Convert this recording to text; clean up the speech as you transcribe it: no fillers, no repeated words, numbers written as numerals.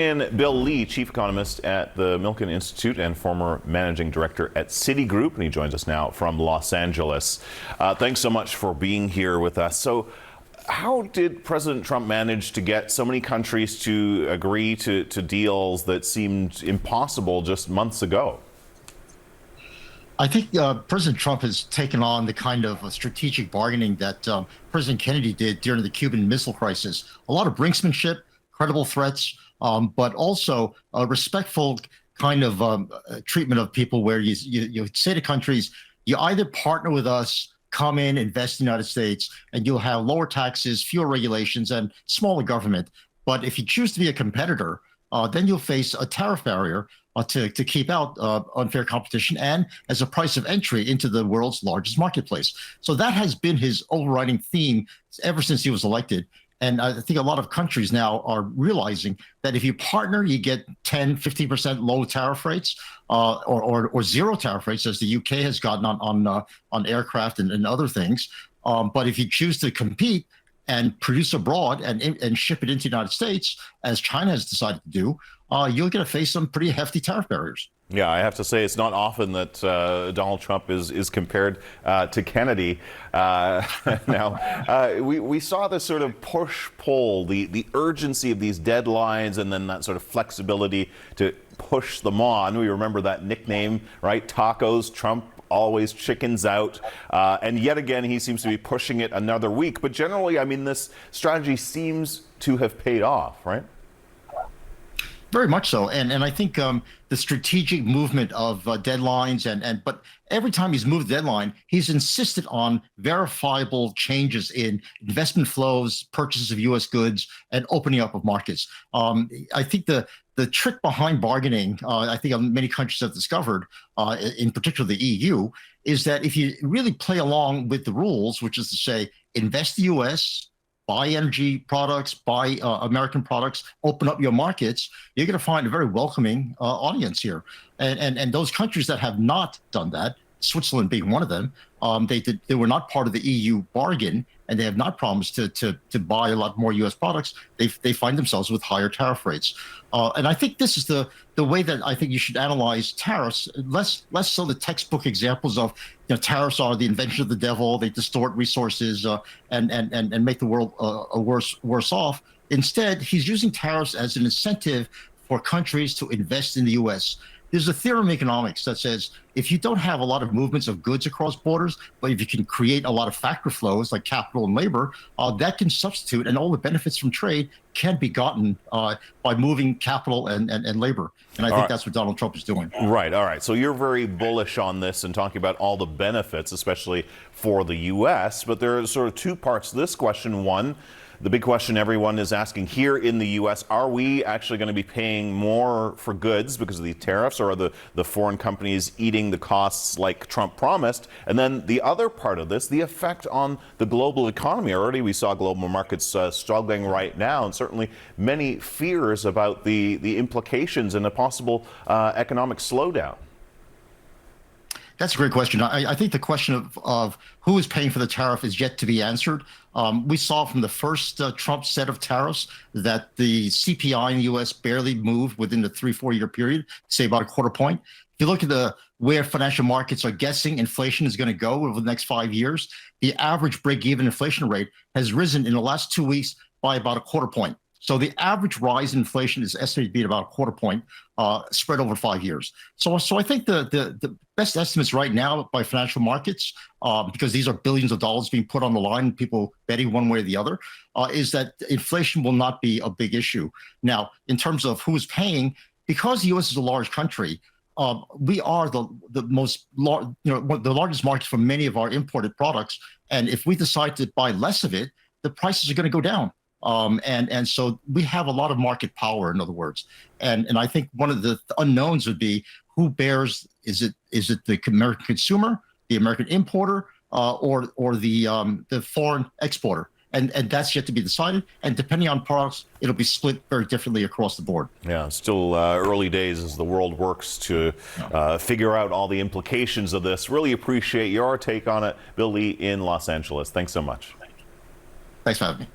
And Bill Lee, chief economist at the Milken Institute and former managing director at Citigroup, and he joins us now from Los Angeles. Thanks so much for being here with us. So, how did President Trump manage to get so many countries to agree to deals that seemed impossible just months ago? I think President Trump has taken on the kind of strategic bargaining that President Kennedy did during the Cuban Missile Crisis. A lot of brinksmanship, credible threats, but also a respectful kind of treatment of people where you say to countries, you either partner with us, come in, invest in the United States, and you'll have lower taxes, fewer regulations, and smaller government. But if you choose to be a competitor, then you'll face a tariff barrier to keep out unfair competition and as a price of entry into the world's largest marketplace. So that has been his overriding theme ever since he was elected. And I think a lot of countries now are realizing that if you partner, you get 10, 15% low tariff rates or zero tariff rates, as the UK has gotten on aircraft and other things. But if you choose to compete and produce abroad and ship it into the United States, as China has decided to do, you're going to face some pretty hefty tariff barriers. Yeah, I have to say it's not often that Donald Trump is compared to Kennedy. We saw this sort of push-pull, the urgency of these deadlines, and then that sort of flexibility to push them on. We remember that nickname, right? Tacos, Trump always chickens out. And yet again, he seems to be pushing it another week. But generally, I mean, this strategy seems to have paid off, right? Very much so, and I think the strategic movement of deadlines but every time he's moved the deadline, he's insisted on verifiable changes in investment flows, purchases of U.S. goods, and opening up of markets. I think the trick behind bargaining, I think many countries have discovered, in particular the EU, is that if you really play along with the rules, which is to say, invest the U.S., buy energy products, buy American products, open up your markets, you're going to find a very welcoming audience here. And those countries that have not done that, Switzerland being one of them, they were not part of the EU bargain, and they have not promised to buy a lot more U.S. products. They find themselves with higher tariff rates. And I think this is the way that I think you should analyze tariffs, less so the textbook examples of, tariffs are the invention of the devil, they distort resources and make the world worse off. Instead, he's using tariffs as an incentive for countries to invest in the U.S. There's a theorem of economics that says if you don't have a lot of movements of goods across borders, but if you can create a lot of factor flows like capital and labor, that can substitute, and all the benefits from trade can be gotten by moving capital and labor. And I think that's what Donald Trump is doing. Right. All right. So you're very bullish on this and talking about all the benefits, especially for the U.S. But there are sort of two parts to this question. One, the big question everyone is asking here in the U.S., are we actually going to be paying more for goods because of the tariffs, or are the foreign companies eating the costs like Trump promised? And then the other part of this, the effect on the global economy. Already we saw global markets struggling right now, and certainly many fears about the implications and a possible economic slowdown. That's a great question. I think the question of who is paying for the tariff is yet to be answered. We saw from the first Trump set of tariffs that the CPI in the U.S. barely moved within the 3-4 year period, say about a quarter point. If you look at where financial markets are guessing inflation is going to go over the next 5 years, the average break-even inflation rate has risen in the last 2 weeks by about a quarter point. So the average rise in inflation is estimated to be about a quarter point spread over 5 years. So I think the best estimates right now by financial markets, because these are billions of dollars being put on the line, people betting one way or the other, is that inflation will not be a big issue. Now, in terms of who's paying, because the U.S. is a large country, we are the largest market for many of our imported products. And if we decide to buy less of it, the prices are going to go down. And so we have a lot of market power, in other words. And I think one of the unknowns would be who bears, is it the American consumer, the American importer, or the foreign exporter? And that's yet to be decided. And depending on products, it'll be split very differently across the board. Yeah, still early days as the world works to figure out all the implications of this. Really appreciate your take on it, Bill Lee in Los Angeles. Thanks so much. Thanks for having me.